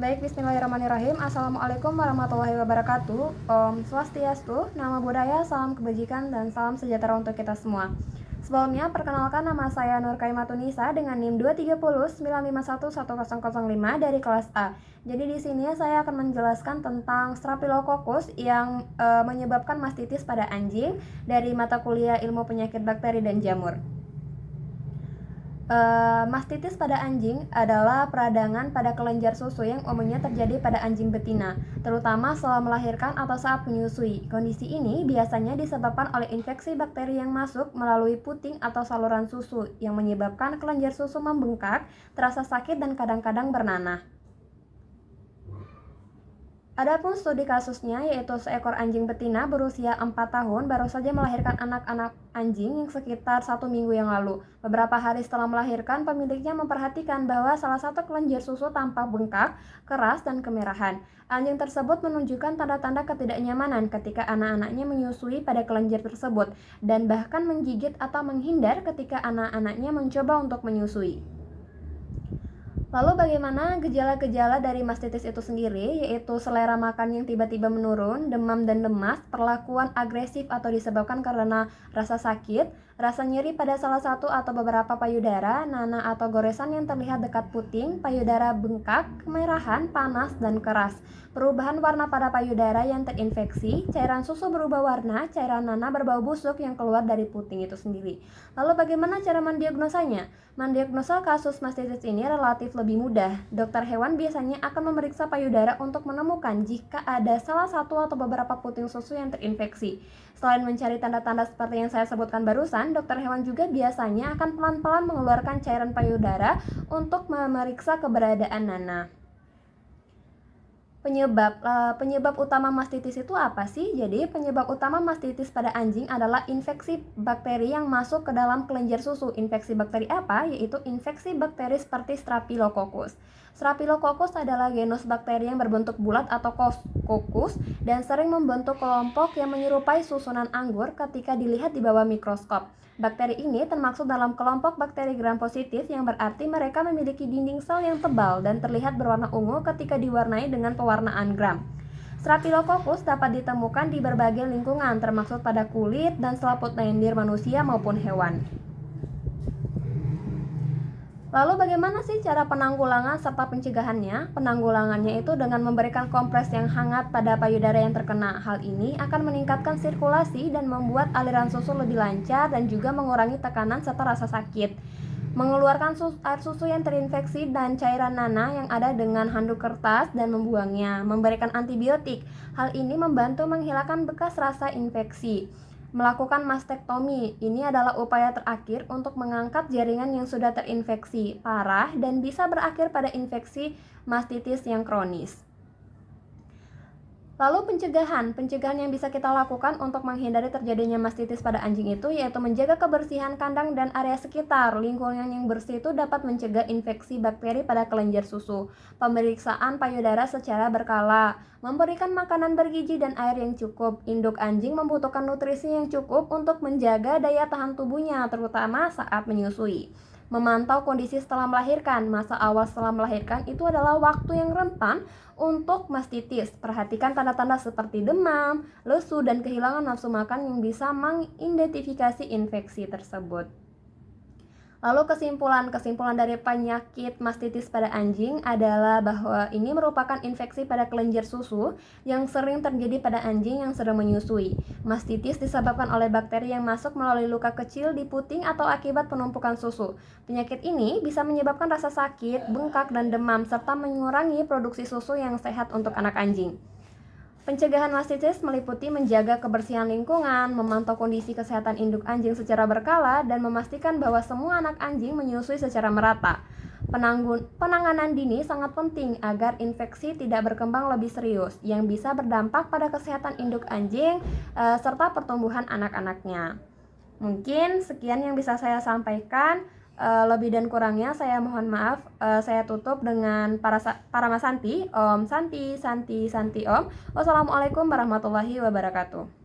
Baik, bismillahirrahmanirrahim. Assalamualaikum warahmatullahi wabarakatuh. Om Swastiastu, nama budaya, salam kebajikan, dan salam sejahtera untuk kita semua. Sebelumnya, perkenalkan nama saya Nur Kaimatunisa dengan NIM 23095110005 dari kelas A. Jadi di sini saya akan menjelaskan tentang Staphylococcus yang menyebabkan mastitis pada anjing dari mata kuliah Ilmu Penyakit Bakteri dan Jamur. Mastitis pada anjing adalah peradangan pada kelenjar susu yang umumnya terjadi pada anjing betina, terutama setelah melahirkan atau saat menyusui. Kondisi ini biasanya disebabkan oleh infeksi bakteri yang masuk melalui puting atau saluran susu yang menyebabkan kelenjar susu membengkak, terasa sakit dan kadang-kadang bernanah. Adapun studi kasusnya yaitu seekor anjing betina berusia 4 tahun baru saja melahirkan anak-anak anjing yang sekitar 1 minggu yang lalu. Beberapa hari setelah melahirkan, pemiliknya memperhatikan bahwa salah satu kelenjar susu tampak bengkak, keras, dan kemerahan. Anjing tersebut menunjukkan tanda-tanda ketidaknyamanan ketika anak-anaknya menyusui pada kelenjar tersebut dan bahkan menggigit atau menghindar ketika anak-anaknya mencoba untuk menyusui. Lalu bagaimana gejala-gejala dari mastitis itu sendiri, yaitu selera makan yang tiba-tiba menurun, demam dan lemas, perlakuan agresif atau disebabkan karena rasa sakit, rasa nyeri pada salah satu atau beberapa payudara, nanah atau goresan yang terlihat dekat puting, payudara bengkak, kemerahan, panas, dan keras, perubahan warna pada payudara yang terinfeksi, cairan susu berubah warna, cairan nanah berbau busuk yang keluar dari puting itu sendiri. Lalu bagaimana cara mendiagnosanya? Mendiagnosa kasus mastitis ini relatif lebih mudah. Dokter hewan biasanya akan memeriksa payudara untuk menemukan jika ada salah satu atau beberapa puting susu yang terinfeksi. Selain mencari tanda-tanda seperti yang saya sebutkan barusan, dokter hewan juga biasanya akan pelan-pelan mengeluarkan cairan payudara untuk memeriksa keberadaan nanah. Penyebab utama mastitis itu apa sih? Jadi penyebab utama mastitis pada anjing adalah infeksi bakteri yang masuk ke dalam kelenjar susu. Infeksi bakteri apa? Yaitu infeksi bakteri seperti Staphylococcus. Staphylococcus adalah genus bakteri yang berbentuk bulat atau kokus dan sering membentuk kelompok yang menyerupai susunan anggur ketika dilihat di bawah mikroskop. Bakteri ini termasuk dalam kelompok bakteri gram positif yang berarti mereka memiliki dinding sel yang tebal dan terlihat berwarna ungu ketika diwarnai dengan pewarnaan gram. Staphylococcus dapat ditemukan di berbagai lingkungan termasuk pada kulit dan selaput lendir manusia maupun hewan. Lalu bagaimana sih cara penanggulangan serta pencegahannya? Penanggulangannya itu dengan memberikan kompres yang hangat pada payudara yang terkena. Hal ini akan meningkatkan sirkulasi dan membuat aliran susu lebih lancar dan juga mengurangi tekanan serta rasa sakit. Mengeluarkan air susu yang terinfeksi dan cairan nanah yang ada dengan handuk kertas dan membuangnya. Memberikan antibiotik. Hal ini membantu menghilangkan bekas rasa infeksi. Melakukan mastektomi, ini adalah upaya terakhir untuk mengangkat jaringan yang sudah terinfeksi parah dan bisa berakhir pada infeksi mastitis yang kronis. Lalu pencegahan yang bisa kita lakukan untuk menghindari terjadinya mastitis pada anjing itu yaitu menjaga kebersihan kandang dan area sekitar. Lingkungan yang bersih itu dapat mencegah infeksi bakteri pada kelenjar susu. Pemeriksaan payudara secara berkala, memberikan makanan bergizi dan air yang cukup. Induk anjing membutuhkan nutrisi yang cukup untuk menjaga daya tahan tubuhnya, terutama saat menyusui. Memantau kondisi setelah melahirkan. Masa awal setelah melahirkan itu adalah waktu yang rentan untuk mastitis. Perhatikan tanda-tanda seperti demam, lesu, dan kehilangan nafsu makan yang bisa mengidentifikasi infeksi tersebut. Lalu kesimpulan dari penyakit mastitis pada anjing adalah bahwa ini merupakan infeksi pada kelenjar susu yang sering terjadi pada anjing yang sedang menyusui. Mastitis disebabkan oleh bakteri yang masuk melalui luka kecil di puting atau akibat penumpukan susu. Penyakit ini bisa menyebabkan rasa sakit, bengkak, dan demam serta mengurangi produksi susu yang sehat untuk anak anjing. Pencegahan mastitis meliputi menjaga kebersihan lingkungan, memantau kondisi kesehatan induk anjing secara berkala, dan memastikan bahwa semua anak anjing menyusui secara merata. Penanganan dini sangat penting agar infeksi tidak berkembang lebih serius, yang bisa berdampak pada kesehatan induk anjing serta pertumbuhan anak-anaknya. Mungkin sekian yang bisa saya sampaikan. Lebih dan kurangnya saya mohon maaf. Saya tutup dengan Parama Santi. Om Santi Om. Wassalamualaikum warahmatullahi wabarakatuh.